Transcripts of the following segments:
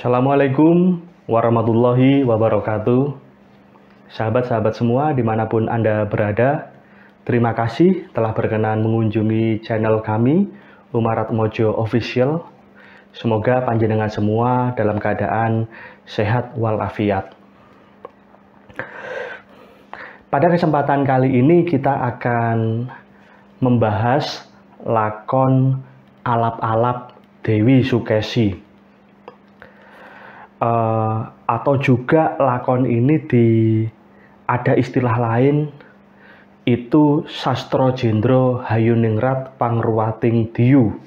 Assalamualaikum warahmatullahi wabarakatuh. Sahabat-sahabat semua dimanapun Anda berada, terima kasih telah berkenan mengunjungi channel kami, Umarat Mojo Official. Semoga panjenengan semua dalam keadaan sehat walafiat. Pada kesempatan kali ini kita akan membahas lakon Alap-alap Dewi Sukesi. Atau juga lakon ini ada istilah lain, itu Sastro Jendro Hayuningrat Pangruwating Diyu.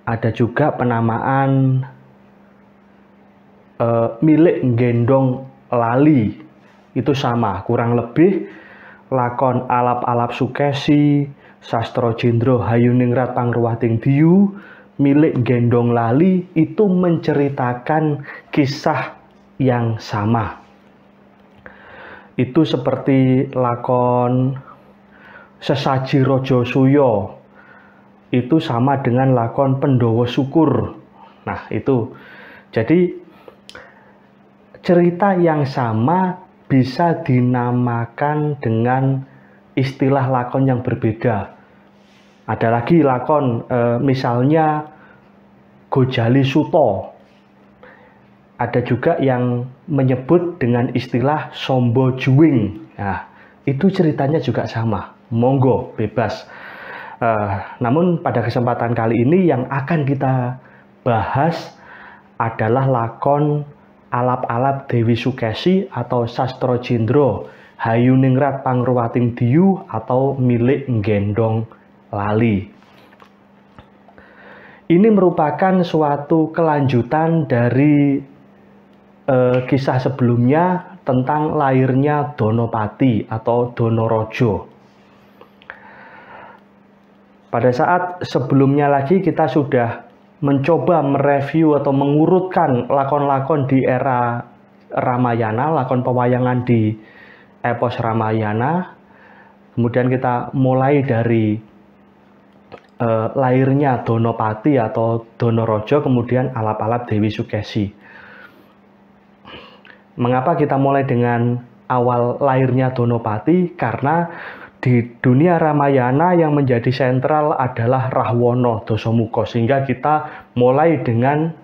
Ada juga penamaan Milik Gendong Lali, itu sama, kurang lebih lakon Alap-alap Sukesi, Sastro Jendro Hayuningrat Pangruwating Diyu, Milik Gendong Lali itu menceritakan kisah yang sama. Itu seperti lakon Sesaji Rojo Suyo, itu sama dengan lakon Pendowo Syukur. Nah itu, jadi cerita yang sama bisa dinamakan dengan istilah lakon yang berbeda. Ada lagi lakon misalnya Gojali Suto. Ada juga yang menyebut dengan istilah Sombo Juwing. Nah, itu ceritanya juga sama. Monggo, bebas. Namun pada kesempatan kali ini yang akan kita bahas adalah lakon Alap-alap Dewi Sukesi atau Sastro Jendro Hayuningrat Pangruwating Diyu atau Milik Gendong Lali. Ini merupakan suatu kelanjutan dari kisah sebelumnya tentang lahirnya Donopati atau Donorojo. Pada saat sebelumnya lagi kita sudah mencoba mereview atau mengurutkan lakon-lakon di era Ramayana, lakon pewayangan di epos Ramayana. Kemudian kita mulai dari lahirnya Donopati atau Donorojo, kemudian Alap-alap Dewi Sukesi. Mengapa kita mulai dengan awal lahirnya Donopati? Karena di dunia Ramayana yang menjadi sentral adalah Rahwana Dasamuka, sehingga kita mulai dengan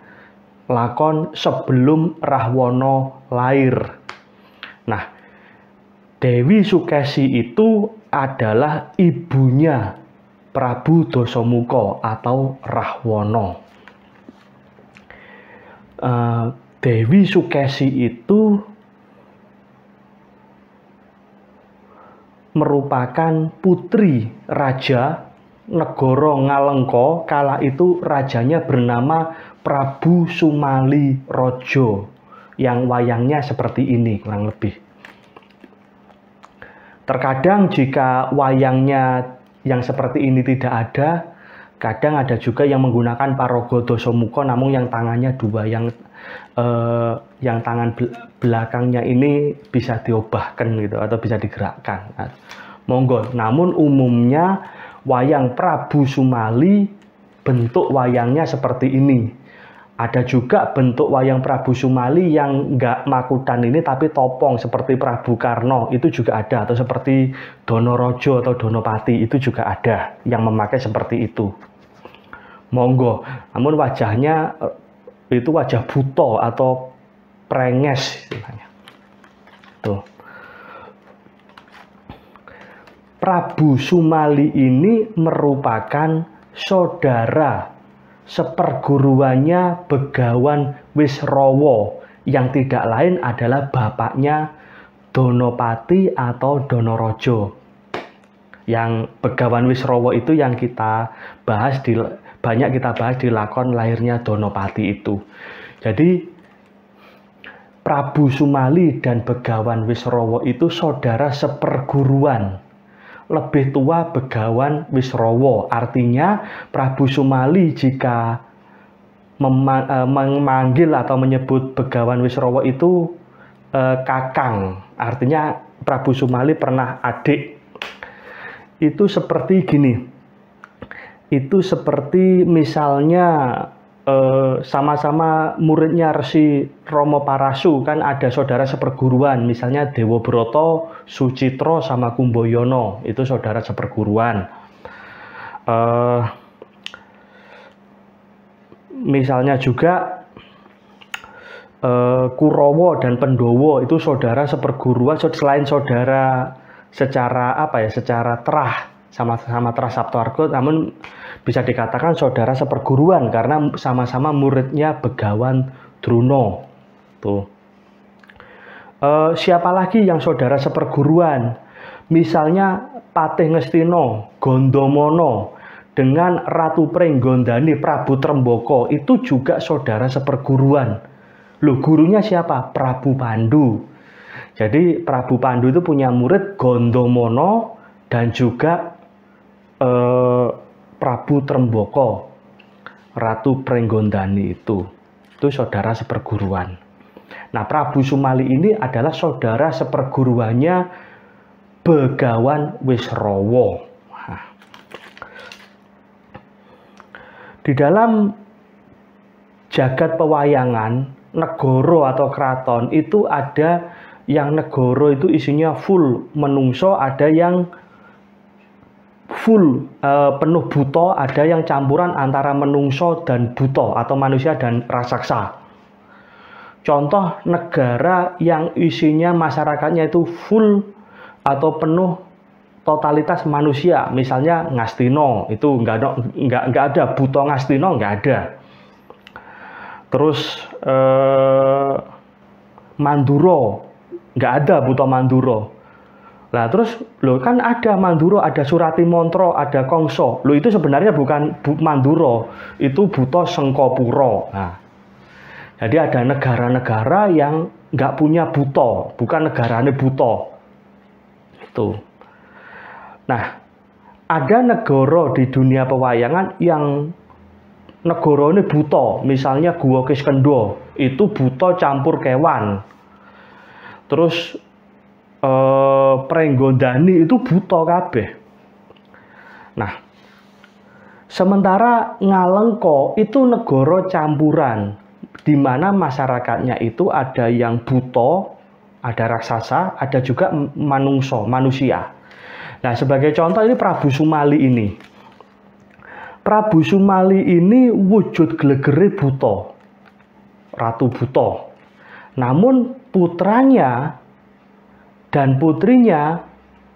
lakon sebelum Rahwana lahir. Nah, Dewi Sukesi itu adalah ibunya Prabu Dasamuka atau Rahwana. Dewi Sukesi itu merupakan putri Raja Negoro Ngalengka. Kala itu rajanya bernama Prabu Sumali Rojo, yang wayangnya seperti ini kurang lebih. Terkadang jika wayangnya yang seperti ini tidak ada, kadang ada juga yang menggunakan Paraga Dasamuka namun yang tangannya dua, yang tangan belakangnya ini bisa diobahkan gitu atau bisa digerakkan. Nah, monggo. Namun umumnya wayang Prabu Sumali bentuk wayangnya seperti ini. Ada juga bentuk wayang Prabu Sumali yang enggak makutan ini tapi topong seperti Prabu Karno, itu juga ada, atau seperti Donorojo atau Donopati itu juga ada yang memakai seperti itu. Monggo. Namun wajahnya itu wajah buto atau prenges istilahnya. Tuh. Prabu Sumali ini merupakan saudara seperguruannya Begawan Wisrawa, yang tidak lain adalah bapaknya Donopati atau Donorojo. Yang Begawan Wisrawa itu yang kita bahas banyak kita bahas di lakon lahirnya Donopati itu. Jadi Prabu Sumali dan Begawan Wisrawa itu saudara seperguruan. Lebih tua Begawan Wisrawa. Artinya Prabu Sumali jika memanggil atau menyebut Begawan Wisrawa itu kakang. Artinya Prabu Sumali pernah adik. Itu seperti gini. Itu seperti misalnya sama-sama muridnya Resi Romo Parasu, kan ada saudara seperguruan, misalnya Dewa Broto, Sucitro sama Kumboyono, itu saudara seperguruan. Misalnya juga Kurowo dan Pendowo itu saudara seperguruan, selain saudara secara secara terah sama-sama terah Sabtoargo, namun bisa dikatakan saudara seperguruan karena sama-sama muridnya Begawan Druno. Tuh. Siapa lagi yang saudara seperguruan? Misalnya Patih Ngestino, Gondomono dengan Ratu Pringgondani Prabu Tremboko itu juga saudara seperguruan. Loh, gurunya siapa? Prabu Pandu. Jadi Prabu Pandu itu punya murid Gondomono dan juga Prabu Tremboko, Ratu Pringgondani itu saudara seperguruan. Nah, Prabu Sumali ini adalah saudara seperguruannya Begawan Wisrowo. Nah, di dalam jagat pewayangan, negoro atau keraton itu ada yang negoro itu isinya full menungso, ada yang full penuh buto, ada yang campuran antara menungso dan buto atau manusia dan raksasa. Contoh negara yang isinya masyarakatnya itu full atau penuh totalitas manusia, misalnya Ngastino, itu nggak ada buto Ngastino, nggak ada. Terus Manduro, nggak ada buto Manduro. Nah, terus lo kan ada Manduro, ada Surati Montro, ada Kongso. Lo itu sebenarnya bukan Manduro, itu buto Sengkopuro. Nah, jadi ada negara-negara yang nggak punya buto, bukan negaranya buto. Itu. Nah, ada negara di dunia pewayangan yang negara ini buto, misalnya Guwa Kiskendo, itu buto campur kewan. Terus Pringgondani itu buto kabeh. Nah, sementara Ngalengko itu negara campuran, di mana masyarakatnya itu ada yang buto, ada raksasa, ada juga manungso, manusia. Nah, sebagai contoh ini Prabu Sumali ini. Prabu Sumali ini wujud glegere buto, Ratu Buto. Namun putranya dan putrinya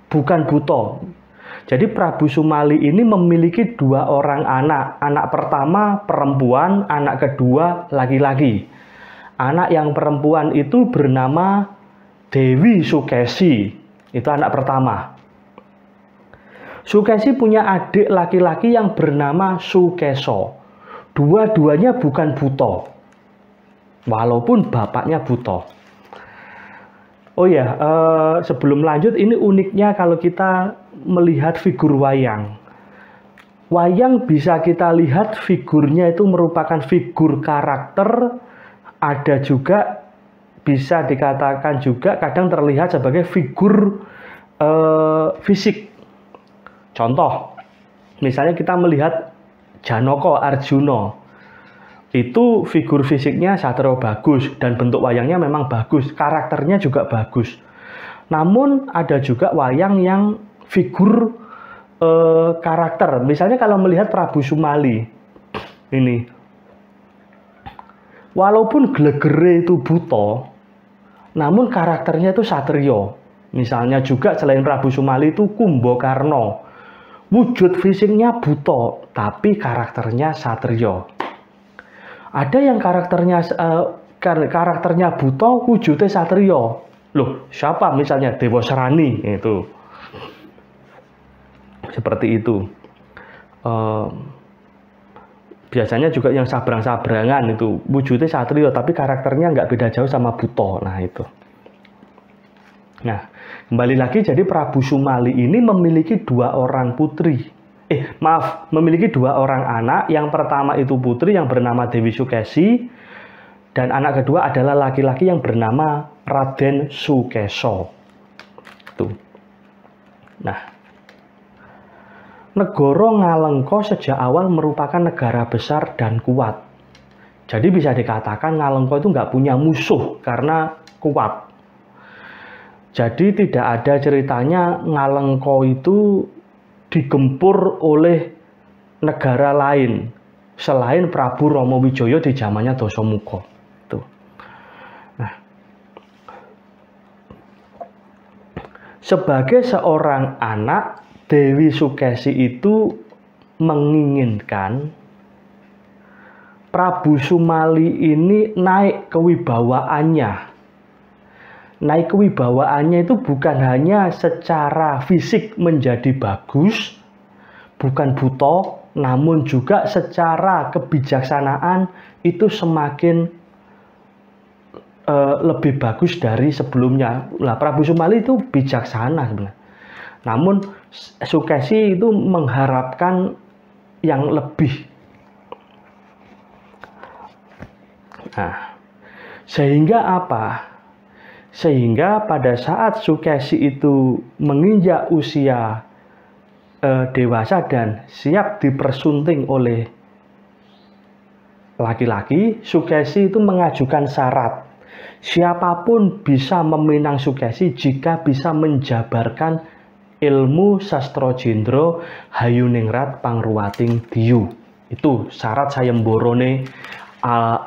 bukan buto. Jadi Prabu Sumali ini memiliki 2 orang anak. Anak pertama perempuan, anak kedua laki-laki. Anak yang perempuan itu bernama Dewi Sukesi. Itu anak pertama. Sukesi punya adik laki-laki yang bernama Sukeso. Dua-duanya bukan buto, walaupun bapaknya buto. Oh ya, sebelum lanjut, ini uniknya kalau kita melihat figur wayang. Wayang bisa kita lihat figurnya itu merupakan figur karakter, ada juga bisa dikatakan juga kadang terlihat sebagai figur fisik. Contoh, misalnya kita melihat Janaka Arjuna. Itu figur fisiknya Satrio bagus dan bentuk wayangnya memang bagus, karakternya juga bagus. Namun ada juga wayang yang figur karakter. Misalnya kalau melihat Prabu Sumali ini, walaupun glegere itu buto, namun karakternya itu satrio. Misalnya juga selain Prabu Sumali itu Kumbakarna, wujud fisiknya buto, tapi karakternya satrio. Ada yang karakternya buto, wujudnya satrio. Loh, siapa? Misalnya Dewa Serani, itu. Seperti itu. Biasanya juga yang sabrang-sabrangan itu, wujudnya satrio, tapi karakternya nggak beda jauh sama buto. Nah, itu. Nah, kembali lagi, jadi Prabu Sumali ini memiliki 2 orang putri. Memiliki 2 orang anak. Yang pertama itu putri yang bernama Dewi Sukesi, dan anak kedua adalah laki-laki yang bernama Raden Sukeso. Tuh. Nah, negara Ngalengko sejak awal merupakan negara besar dan kuat. Jadi bisa dikatakan Ngalengka itu nggak punya musuh karena kuat. Jadi tidak ada ceritanya Ngalengka itu digempur oleh negara lain selain Prabu Rama Wijaya di zamannya Dasamuka. Tuh. Nah, sebagai seorang anak, Dewi Sukesi itu menginginkan Prabu Sumali ini naik kewibawaannya. Naik kewibawaannya itu bukan hanya secara fisik menjadi bagus, bukan buta, namun juga secara kebijaksanaan itu semakin lebih bagus dari sebelumnya. Nah, Prabu Sumali itu bijaksana sebenarnya. Namun Sukesi itu mengharapkan yang lebih. Nah, sehingga apa? Sehingga pada saat Sukesi itu menginjak usia dewasa dan siap dipersunting oleh laki-laki, Sukesi itu mengajukan syarat. Siapapun bisa meminang Sukesi jika bisa menjabarkan ilmu sastra jendra Hayuningrat Pangruwating Diyu. Itu syarat sayemborone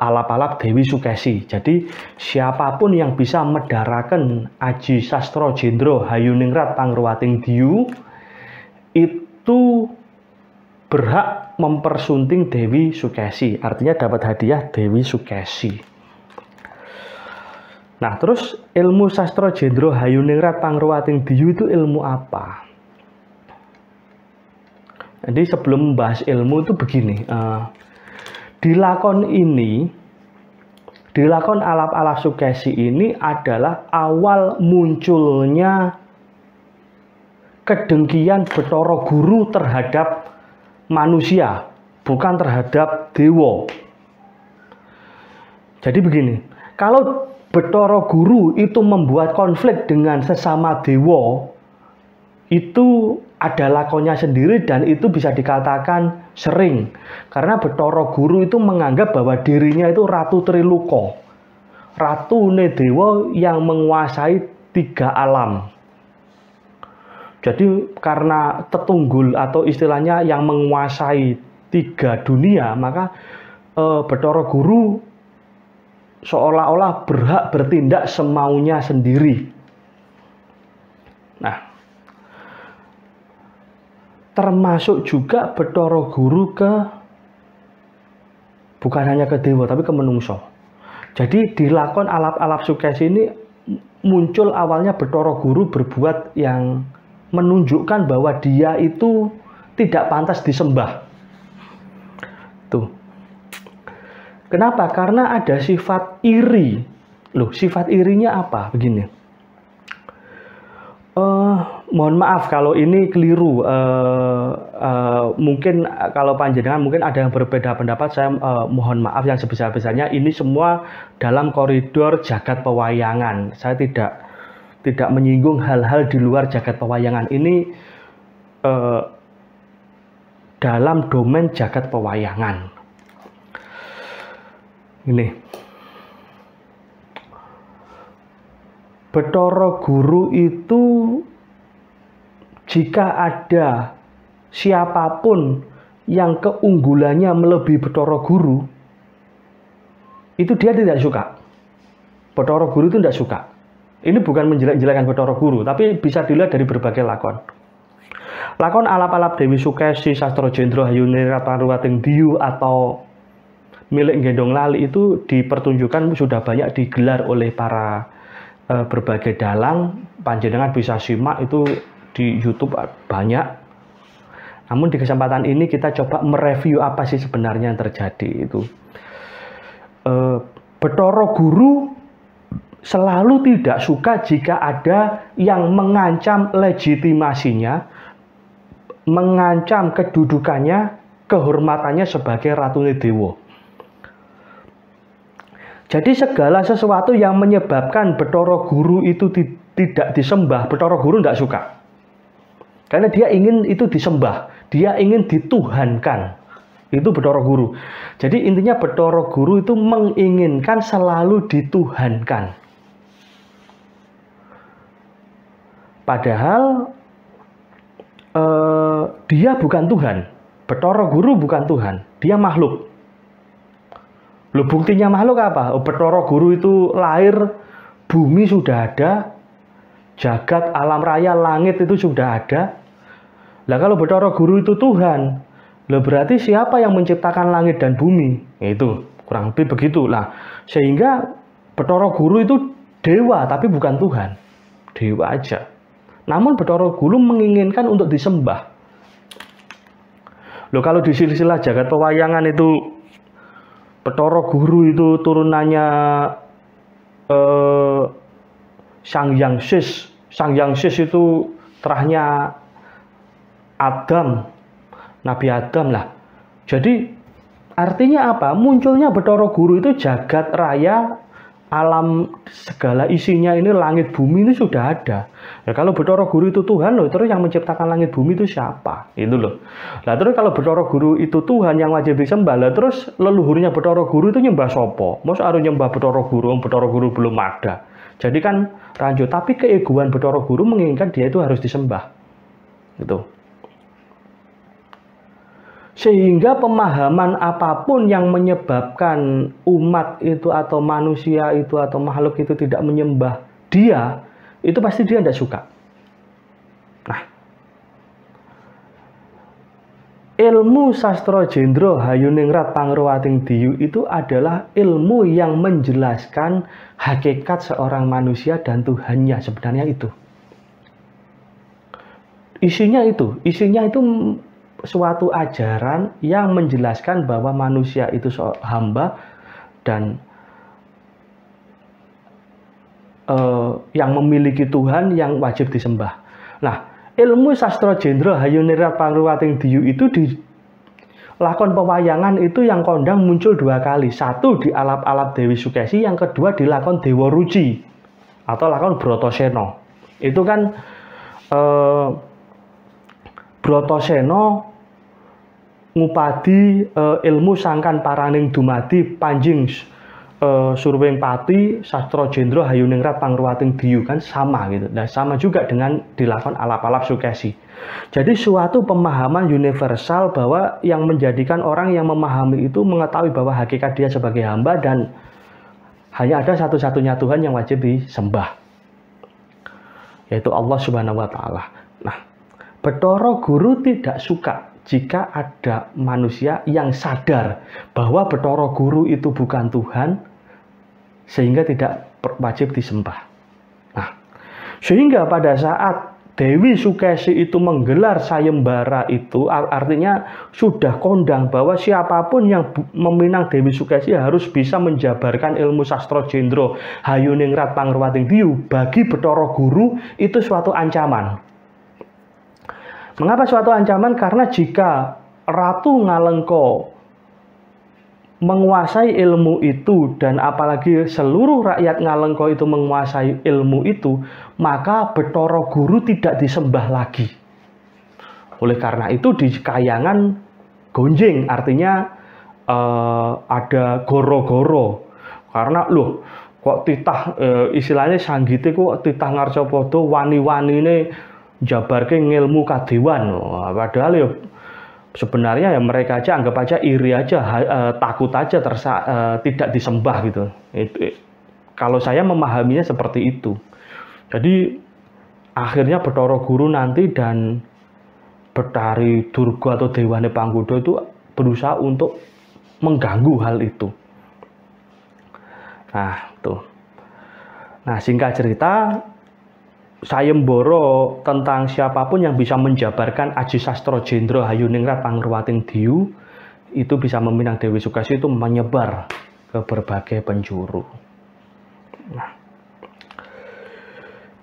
alap-alap Dewi Sukesi. Jadi siapapun yang bisa medharaken aji sastra jendra Hayuningrat Pangruwating Diyu itu berhak mempersunting Dewi Sukesi. Artinya dapat hadiah Dewi Sukesi. Nah, terus ilmu sastra jendra Hayuningrat Pangruwating Diyu itu ilmu apa? Jadi sebelum membahas ilmu itu begini, dilakon alap-alap Sukesi ini adalah awal munculnya kedengkian Bathara Guru terhadap manusia, bukan terhadap dewa. Jadi begini, kalau Bathara Guru itu membuat konflik dengan sesama dewa, itu ada lakonnya sendiri dan itu bisa dikatakan sering. Karena Bathara Guru itu menganggap bahwa dirinya itu Ratu Triluka, Ratu dewa yang menguasai 3 alam. Jadi karena tetunggul atau istilahnya yang menguasai 3 dunia, maka Bathara Guru seolah-olah berhak bertindak semaunya sendiri. Nah, termasuk juga Bathara Guru bukan hanya ke dewa tapi ke menungso. Jadi di lakon alap-alap Sukesi ini muncul awalnya Bathara Guru berbuat yang menunjukkan bahwa dia itu tidak pantas disembah. Tuh. Kenapa? Karena ada sifat iri. Loh, sifat irinya apa? Begini. Mohon maaf kalau ini keliru. Mungkin kalau panjenengan mungkin ada yang berbeda pendapat, saya mohon maaf yang sebesar-besarnya. Ini semua dalam koridor jagat pewayangan. Saya tidak menyinggung hal-hal di luar jagat pewayangan. Ini dalam domain jagat pewayangan. Ini Bathara Guru itu jika ada siapapun yang keunggulannya melebihi Bathara Guru, itu dia tidak suka. Bathara Guru itu tidak suka. Ini bukan menjelek-jelekan Bathara Guru, tapi bisa dilihat dari berbagai lakon. Lakon alap-alap Dewi Sukesi, sastra jendra Hayuningrat Pangruwating Diyu atau milik Gendong Lali itu dipertunjukkan sudah banyak digelar oleh para berbagai dalang. Panjenengan bisa simak itu di YouTube banyak. Namun di kesempatan ini kita coba mereview apa sih sebenarnya yang terjadi itu. Bathara Guru selalu tidak suka jika ada yang mengancam legitimasinya, mengancam kedudukannya, kehormatannya sebagai Ratu Dewa. Jadi segala sesuatu yang menyebabkan Bathara Guru itu tidak disembah, Bathara Guru tidak suka. Karena dia ingin itu disembah, dia ingin dituhankan. Itu Bathara Guru. Jadi intinya Bathara Guru itu menginginkan selalu dituhankan. Padahal dia bukan Tuhan. Bathara Guru bukan Tuhan, dia makhluk. Loh, buktinya makhluk apa? Bathara Guru itu lahir, bumi sudah ada, jagat, alam raya, langit itu sudah ada. Lah kalau Bathara Guru itu Tuhan, lah berarti siapa yang menciptakan langit dan bumi? Itu kurang lebih begitu. Lah, sehingga Bathara Guru itu dewa tapi bukan Tuhan. Dewa aja. Namun Bathara Guru menginginkan untuk disembah. Loh, kalau di silsilah jagat pewayangan itu Bathara Guru itu turunannya Sang Hyang Sis. Sang Hyang Sis itu terahnya Adam, Nabi Adam lah. Jadi artinya apa? Munculnya Bathara Guru itu jagat raya, alam segala isinya ini, langit bumi ini sudah ada. Ya, kalau Bathara Guru itu Tuhan loh, terus yang menciptakan langit bumi itu siapa? Itu loh. Lah terus kalau Bathara Guru itu Tuhan yang wajib disembah, lah terus leluhurnya Bathara Guru itu nyembah sopo? Masa harus nyembah Bathara Guru? Bathara Guru belum ada. Jadi kan rancu. Tapi keegoan Bathara Guru menginginkan dia itu harus disembah. Gitu. Sehingga pemahaman apapun yang menyebabkan umat itu atau manusia itu atau makhluk itu tidak menyembah dia, itu pasti dia tidak suka. Nah, ilmu sastra Jendra Hayuningrat Pangruwating Diyu itu adalah ilmu yang menjelaskan hakikat seorang manusia dan Tuhannya. Sebenarnya itu. Isinya itu suatu ajaran yang menjelaskan bahwa manusia itu hamba dan yang memiliki Tuhan yang wajib disembah. Nah, ilmu sastra Jendra Hayuningrat Pangruwating Diyu itu di lakon pewayangan itu yang kondang muncul 2 kali. Satu di alap-alap Dewi Sukesi, yang kedua di lakon Dewa Ruci atau lakon Bratasena. Itu kan Bratasena ngupadi ilmu sangkan paraning dumadi Panjing Surwing Pati Sastra Jendra Hayuningrat Pangruwating Diyu, kan sama gitu. Nah, sama juga dengan dilakon alap-alap Sukesi. Jadi suatu pemahaman universal bahwa yang menjadikan orang yang memahami itu mengetahui bahwa hakikat dia sebagai hamba dan hanya ada satu-satunya Tuhan yang wajib disembah, yaitu Allah Subhanahu wa taala. Nah, Bathara Guru tidak suka jika ada manusia yang sadar bahwa Bathara Guru itu bukan Tuhan, sehingga tidak wajib disembah. Nah, sehingga pada saat Dewi Sukesi itu menggelar sayembara itu, artinya sudah kondang bahwa siapapun yang meminang Dewi Sukesi harus bisa menjabarkan ilmu sastra Jendra Hayuningrat Pangruwating Diyu. Bagi Bathara Guru itu suatu ancaman. Mengapa suatu ancaman? Karena jika Ratu Ngalengka menguasai ilmu itu, dan apalagi seluruh rakyat Ngalengka itu menguasai ilmu itu, maka Bathara Guru tidak disembah lagi. Oleh karena itu di kayangan gonjing, artinya ada goro-goro. Karena loh, kok titah istilahnya sanggite kok titah Ngarcapada wani-wanine jabarke ngilmu kadewan. Padahal ya sebenarnya ya mereka aja anggap aja iri aja, takut aja tidak disembah gitu. Kalau saya memahaminya seperti itu. Jadi akhirnya Bathara Guru nanti dan Betari Durga atau Dewane Panggoda itu berusaha untuk mengganggu hal itu. Nah, tuh. Nah, singkat cerita, sayembara tentang siapapun yang bisa menjabarkan aji sastra Jendra Hayuningrat Pangruwating Diyu itu bisa meminang Dewi Sukesi itu menyebar ke berbagai penjuru. Nah,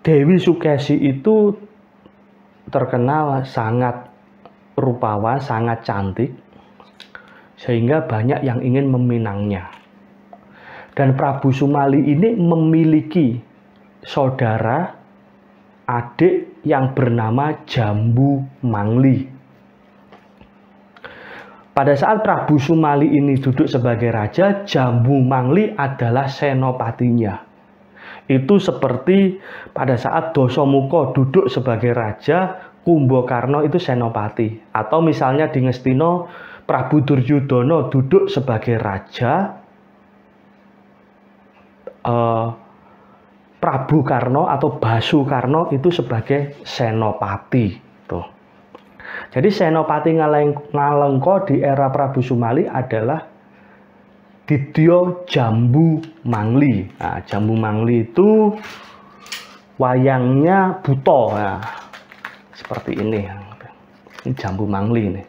Dewi Sukesi itu terkenal sangat rupawan, sangat cantik, sehingga banyak yang ingin meminangnya. Dan Prabu Sumali ini memiliki saudara adik yang bernama Jambu Mangli. Pada saat Prabu Sumali ini duduk sebagai raja, Jambu Mangli adalah senopatinya. Itu seperti pada saat Dasamuka duduk sebagai raja, Kumbakarna itu senopati. Atau misalnya di Ngastina, Prabu Duryudana duduk sebagai raja, Prabu Karno atau Basukarno itu sebagai senopati. Tuh. Jadi senopati Ngalengka di era Prabu Sumali adalah Didya Jambu Mangli. Nah, Jambu Mangli itu wayangnya buta. Nah, seperti ini. Ini Jambu Mangli ini.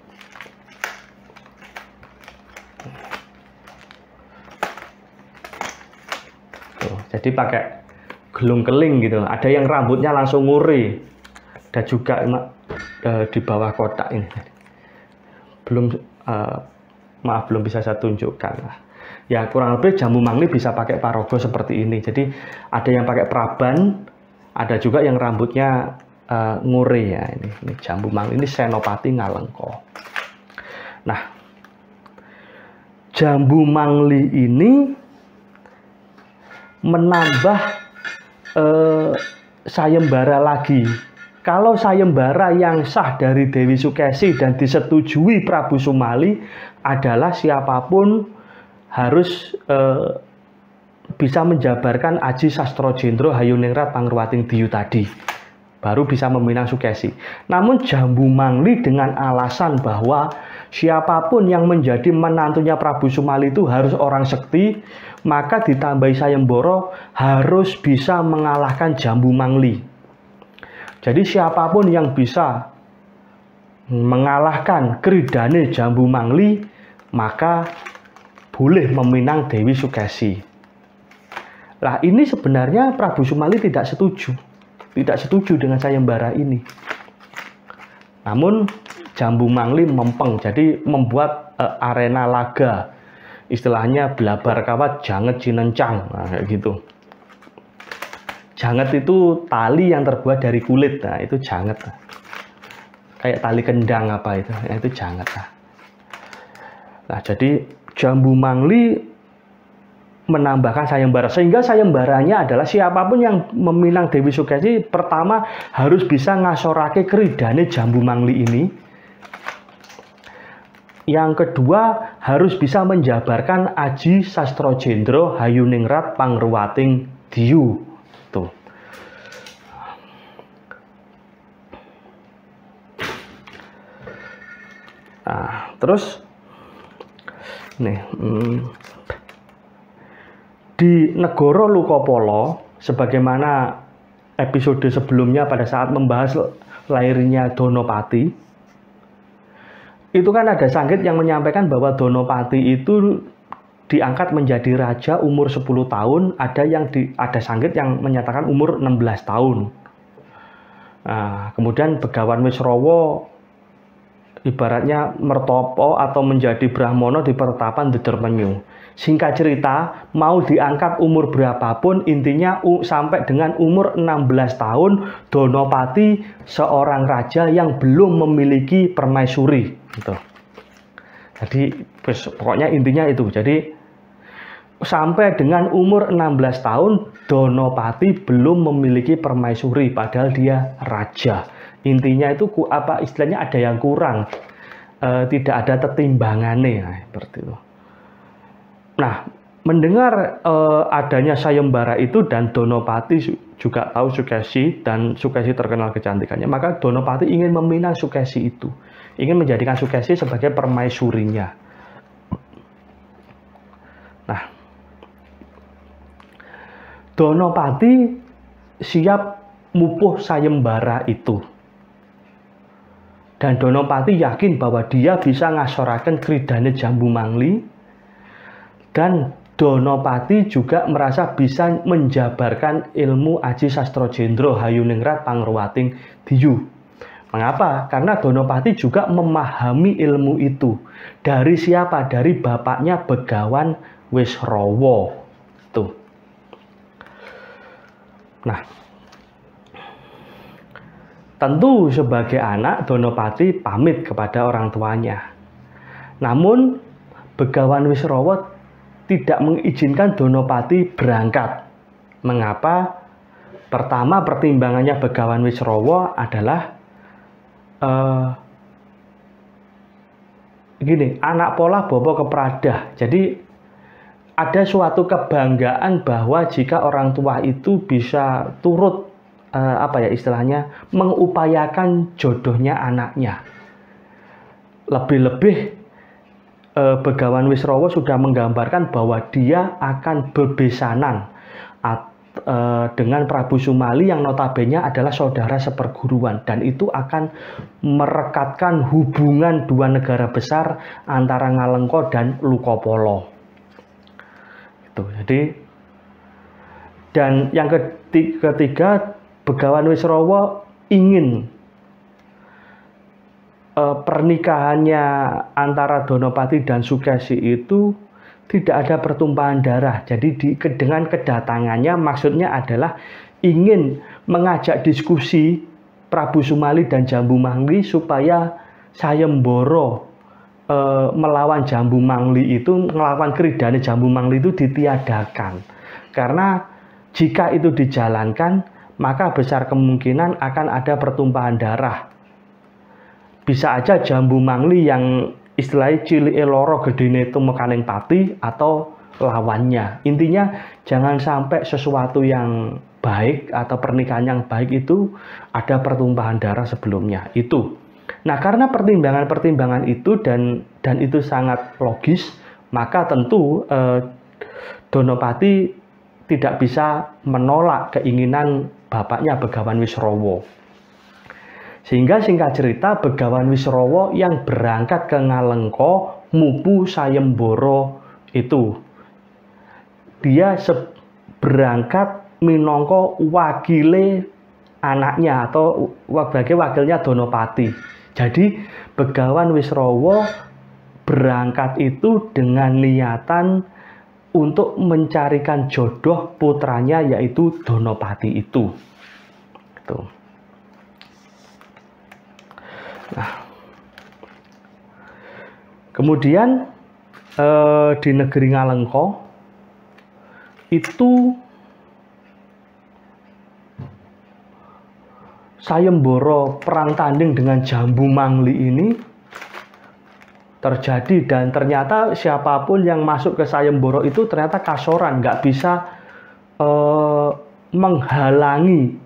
Tuh, jadi pakai gelung keling gitu. Ada yang rambutnya langsung nguri. Ada juga di bawah kotak ini. Maaf belum bisa saya tunjukkan. Ya kurang lebih Jambu Mangli bisa pakai paraga seperti ini. Jadi ada yang pakai praban, ada juga yang rambutnya ngure ya. Ini Jambu Mangli, ini senopati Ngalengka. Nah, Jambu Mangli ini menambah sayembara lagi. Kalau sayembara yang sah dari Dewi Sukesi dan disetujui Prabu Sumali adalah siapapun harus bisa menjabarkan Aji Sastrojendra Hayuningrat Pangruwating Diyu tadi, baru bisa meminang Sukesi. Namun Jambu Mangli dengan alasan bahwa siapapun yang menjadi menantunya Prabu Sumali itu harus orang sekti, maka ditambahi sayembara harus bisa mengalahkan Jambu Mangli. Jadi siapapun yang bisa mengalahkan kridane Jambu Mangli, maka boleh meminang Dewi Sukesi. Nah, ini sebenarnya Prabu Sumali tidak setuju dengan sayembara ini. Namun Jambu Mangli mempeng, jadi membuat arena laga, istilahnya belabar kawat janget cinencang, nah, kayak gitu. Janget itu tali yang terbuat dari kulit, nah itu janget. Kayak tali kendang apa itu, nah, itu janget. Nah, jadi Jambu Mangli menambahkan sayembara, sehingga sayembaranya adalah siapapun yang meminang Dewi Sukesi pertama harus bisa ngasorake kridane Jambu Mangli ini. Yang kedua harus bisa menjabarkan Aji Sastrojendra Hayuningrat Pangruwating Diyu. Tuh. Nah, terus nih, di negara Lukapala, sebagaimana episode sebelumnya pada saat membahas lahirnya Donopati, itu kan ada sanggit yang menyampaikan bahwa Donopati itu diangkat menjadi raja umur 10 tahun, ada sanggit yang menyatakan umur 16 tahun. Nah, kemudian Begawan Wisrawa ibaratnya mertopo atau menjadi Brahmana di pertapan Dedarmanyu. Singkat cerita, mau diangkat umur berapapun, intinya sampai dengan umur 16 tahun, Donopati seorang raja yang belum memiliki permaisuri. Gitu. Jadi, pokoknya intinya itu. Jadi, sampai dengan umur 16 tahun, Donopati belum memiliki permaisuri, padahal dia raja. Intinya itu apa istilahnya ada yang kurang, tidak ada tetimbangannya, nah, seperti itu. Nah, mendengar adanya sayembara itu dan Donopati juga tahu Sukesi dan Sukesi terkenal kecantikannya, maka Donopati ingin meminang Sukesi itu, ingin menjadikan Sukesi sebagai permaisurinya. Nah, Donopati siap mupuh sayembara itu. Dan Donopati yakin bahwa dia bisa ngasoraken kridane Jambu Mangli, dan Donopati juga merasa bisa menjabarkan ilmu Aji Sastrojendra Hayuningrat Pangruwating Diyu. Mengapa? Karena Donopati juga memahami ilmu itu. Dari siapa? Dari bapaknya Begawan Wisrawa. Tuh. Nah, tentu sebagai anak Donopati pamit kepada orang tuanya. Namun Begawan Wisrawa tidak mengizinkan Donopati berangkat. Mengapa? Pertama, pertimbangannya Begawan Wisrawa adalah gini, anak pola bopo kepradah. Jadi ada suatu kebanggaan bahwa jika orang tua itu bisa turut mengupayakan jodohnya anaknya. Lebih-lebih Begawan Wisrawa sudah menggambarkan bahwa dia akan bebesanan dengan Prabu Sumali yang notabene adalah saudara seperguruan, dan itu akan merekatkan hubungan dua negara besar antara Ngalengka dan Lukopolo. Jadi, dan yang ketiga, Begawan Wisrawa ingin pernikahannya antara Donopati dan Sukesi itu tidak ada pertumpahan darah. Jadi dengan kedatangannya maksudnya adalah ingin mengajak diskusi Prabu Sumali dan Jambu Mangli supaya Sayembara melawan Jambu Mangli itu, melawan Kridane Jambu Mangli itu ditiadakan. Karena jika itu dijalankan, maka besar kemungkinan akan ada pertumpahan darah. Bisa aja Jambu Mangli yang istilahnya cilike loro gedene tumekaning pati atau lawannya. Intinya jangan sampai sesuatu yang baik atau pernikahan yang baik itu ada pertumpahan darah sebelumnya. Itu. Nah, karena pertimbangan-pertimbangan itu dan itu sangat logis, maka tentu Donopati tidak bisa menolak keinginan bapaknya Begawan Wisrawa. Sehingga singkat cerita Begawan Wisrawa yang berangkat ke Ngalengka mupu Sayembara itu. Dia berangkat minangka wakile anaknya atau sebagai wakilnya Donopati. Jadi Begawan Wisrawa berangkat itu dengan niatan untuk mencarikan jodoh putranya yaitu Donopati itu. Nah, kemudian di negeri Ngalengka itu Sayembara perang tanding dengan Jambu Mangli ini terjadi, dan ternyata siapapun yang masuk ke Sayembara itu ternyata kasoran, nggak bisa menghalangi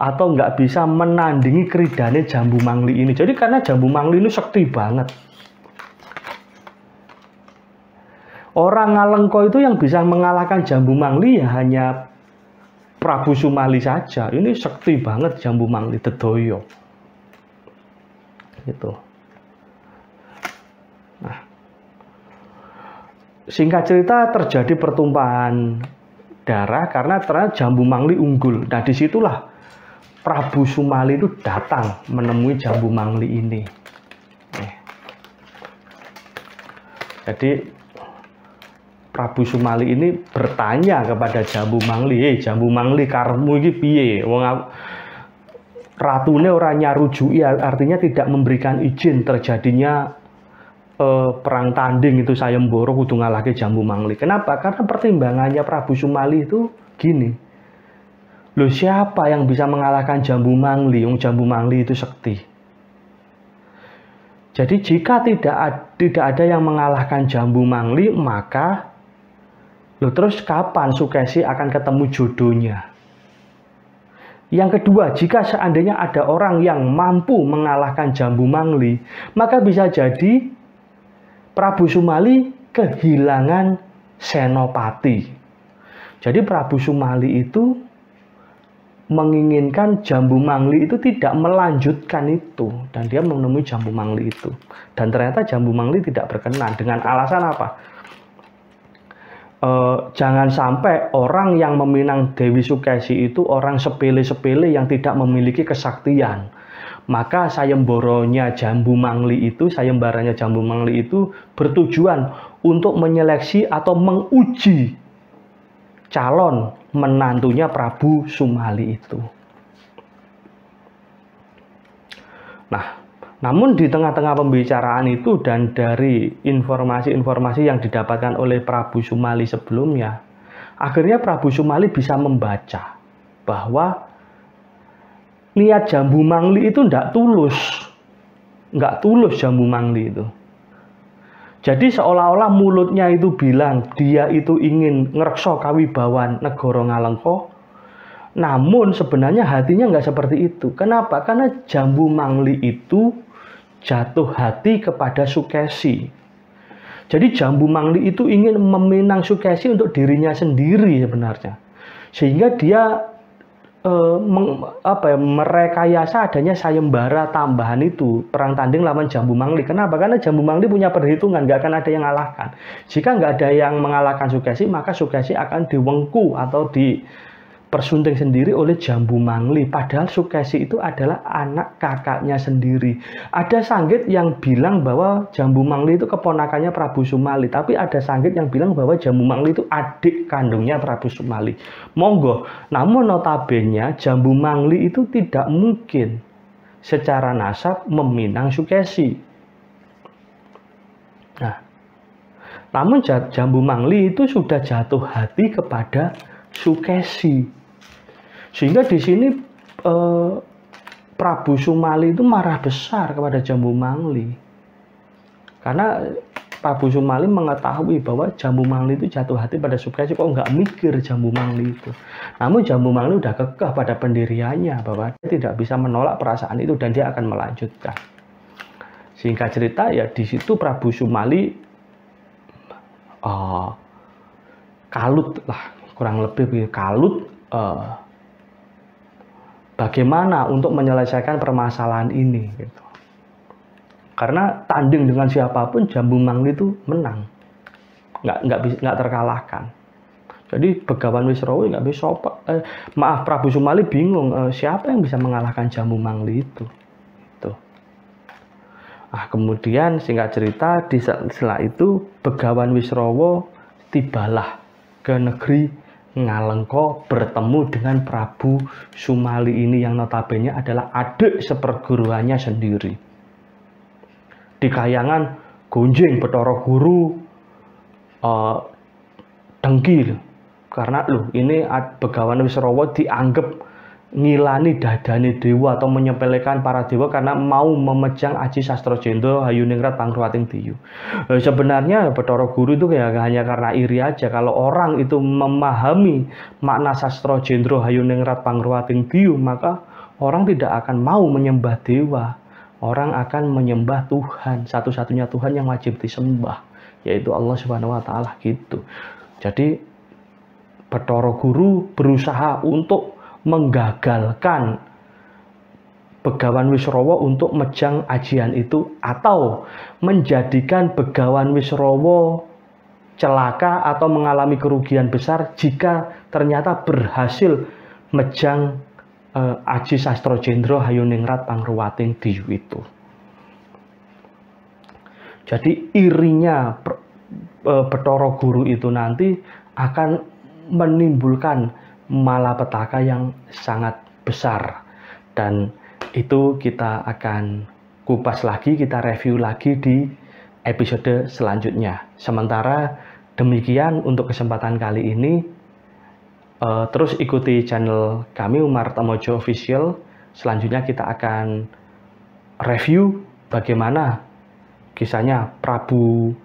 atau nggak bisa menandingi Kridane Jambu Mangli ini. Jadi karena Jambu Mangli ini sekti banget. Orang Ngalengka itu yang bisa mengalahkan Jambu Mangli ya hanya Prabu Sumali saja. Ini sekti banget Jambu Mangli Dedaya. Gitu. Nah, singkat cerita terjadi pertumpahan darah karena ternyata Jambu Mangli unggul. Nah, disitulah Prabu Sumali itu datang menemui Jambu Mangli ini. Jadi Prabu Sumali ini bertanya kepada Jambu Mangli, Jambu Mangli karepmu iki piye? Wong ratune ora nyarujuki, artinya tidak memberikan izin terjadinya perang tanding itu Sayembara kudu ngalahke Jambu Mangli. Kenapa? Karena pertimbangannya Prabu Sumali itu gini. Loh, siapa yang bisa mengalahkan Jambu Mangli? Wong Jambu Mangli itu sekti. Jadi jika tidak ada yang mengalahkan Jambu Mangli, maka terus kapan Sukesi akan ketemu jodohnya? Yang kedua, jika seandainya ada orang yang mampu mengalahkan Jambu Mangli, maka bisa jadi Prabu Sumali kehilangan senopati. Jadi Prabu Sumali itu menginginkan Jambu Mangli itu tidak melanjutkan itu, dan dia menemui Jambu Mangli itu. Dan ternyata Jambu Mangli tidak berkenan dengan alasan apa? Jangan sampai orang yang meminang Dewi Sukesi itu orang sepele-sepele yang tidak memiliki kesaktian. Maka sayembaranya Jambu Mangli itu bertujuan untuk menyeleksi atau menguji calon menantunya Prabu Sumali itu. Nah, Namun di tengah-tengah pembicaraan itu dan dari informasi-informasi yang didapatkan oleh Prabu Sumali sebelumnya, akhirnya Prabu Sumali bisa membaca bahwa niat Jambu Mangli itu nggak tulus Jambu Mangli itu. Jadi seolah-olah mulutnya itu bilang dia itu ingin ngrekso kawibawan negara Ngalengka, namun sebenarnya hatinya nggak seperti itu. Kenapa? Karena Jambu Mangli itu jatuh hati kepada Sukesi. Jadi Jambu Mangli itu ingin meminang Sukesi untuk dirinya sendiri sebenarnya. Sehingga dia merekayasa adanya sayembara tambahan itu, perang tanding lawan Jambu Mangli. Kenapa? Karena Jambu Mangli punya perhitungan, nggak akan ada yang mengalahkan. Jika nggak ada yang mengalahkan Sukesi, maka Sukesi akan diwengku atau dipersunting sendiri oleh Jambu Mangli. Padahal Sukesi itu adalah anak kakaknya sendiri. Ada sanggit yang bilang bahwa Jambu Mangli itu keponakannya Prabu Sumali, tapi ada sanggit yang bilang bahwa Jambu Mangli itu adik kandungnya Prabu Sumali. Monggo, namun notabene Jambu Mangli itu tidak mungkin secara nasab meminang Sukesi. Nah, namun Jambu Mangli itu sudah jatuh hati kepada Sukesi. Sehingga di sini Prabu Sumali itu marah besar kepada Jambu Mangli. Karena Prabu Sumali mengetahui bahwa Jambu Mangli itu jatuh hati pada Sukesi, kok nggak mikir Jambu Mangli itu. Namun Jambu Mangli udah kekeh pada pendiriannya bahwa dia tidak bisa menolak perasaan itu dan dia akan melanjutkan. Singkat cerita ya di situ Prabu Sumali kalut lah, kurang lebih kalut. Bagaimana untuk menyelesaikan permasalahan ini gitu. Karena tanding dengan siapapun Jambu Mangli itu menang, nggak terkalahkan. Jadi Begawan Wisrawa nggak bisa Prabu Sumali bingung siapa yang bisa mengalahkan Jambu Mangli itu. Kemudian singkat cerita setelah itu Begawan Wisrawa tibalah ke negeri Ngalengka bertemu dengan Prabu Sumali ini yang notabene adalah adik seperguruannya sendiri. Di kayangan gonjing Bathara Guru dengki karena ini Begawan Wisrawa dianggap ngilani dadane dewa atau menyepelekan para dewa karena mau memejang Aji Sastrojendra Hayuningrat Pangruwating Diyu. Sebenarnya Bathara Guru itu hanya karena iri aja. Kalau orang itu memahami makna Sastrojendra Hayuningrat Pangruwating Diyu, maka orang tidak akan mau menyembah dewa. Orang akan menyembah Tuhan, satu-satunya Tuhan yang wajib disembah, yaitu Allah Subhanahu wa taala gitu. Jadi Bathara Guru berusaha untuk menggagalkan Begawan Wisrawa untuk mejang ajian itu atau menjadikan Begawan Wisrawa celaka atau mengalami kerugian besar jika ternyata berhasil mejang Aji Sastrojendra Hayuningrat Pangruwating Diyu itu. Jadi irinya Bathara Guru itu nanti akan menimbulkan malapetaka yang sangat besar, dan itu kita akan kupas lagi, kita review lagi di episode selanjutnya. Sementara demikian untuk kesempatan kali ini, terus ikuti channel kami Umar Tamojo Official. Selanjutnya kita akan review bagaimana kisahnya Prabu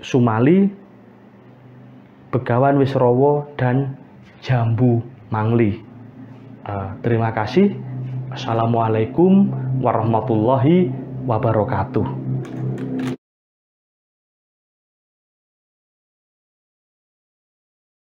Sumali, Begawan Wisrawa, dan Jambu Mangli. Terima kasih. Assalamualaikum warahmatullahi wabarakatuh.